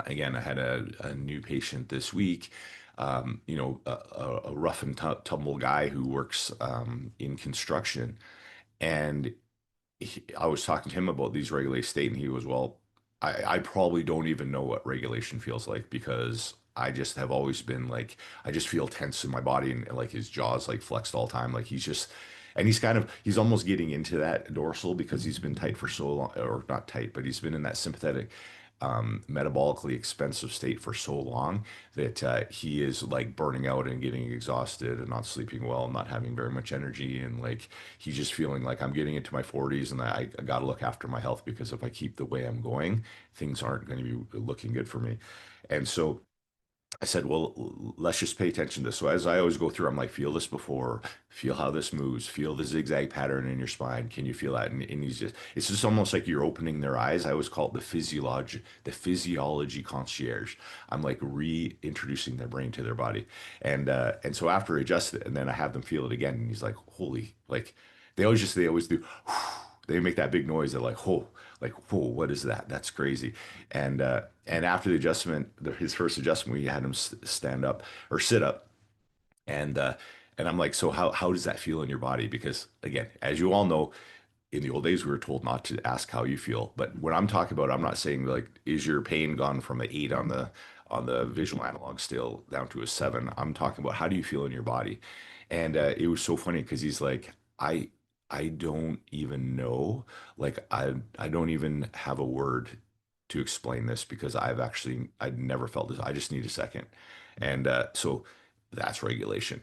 Again, I had a new patient this week, a rough and tumble guy who works in construction. And I was talking to him about these regulate state, and he was, well, I probably don't even know what regulation feels like because I just have always been like, I just feel tense in my body and like his jaw's like flexed all the time. Like he's just, and he's almost getting into that dorsal because he's been tight for so long, or not tight, but he's been in that sympathetic, metabolically expensive state for so long that he is like burning out and getting exhausted and not sleeping well and not having very much energy. And like he's just feeling like I'm getting into my 40s and I got to look after my health because if I keep the way I'm going, things aren't going to be looking good for me. And so I said, well, let's just pay attention to this. So as I always go through, I'm like, feel this before, feel how this moves, feel the zigzag pattern in your spine. Can you feel that? And it's just almost like you're opening their eyes. I always call it the physiology concierge. I'm like reintroducing their brain to their body. And so after I adjust it, and then I have them feel it again. And he's like, holy, like they always do. They make that big noise. They're like, whoa, what is that? That's crazy. And after the adjustment, his first adjustment, we had him stand up or sit up, and uh, and I'm like, so how does that feel in your body? Because again, as you all know, in the old days, we were told not to ask how you feel. But when I'm talking about, I'm not saying like, is your pain gone from an 8 on the visual analog scale down to a 7? I'm talking about how do you feel in your body? And it was so funny because he's like, I I don't even know. Like I don't even have a word to explain this because I've never felt this. I just need a second. And so that's regulation.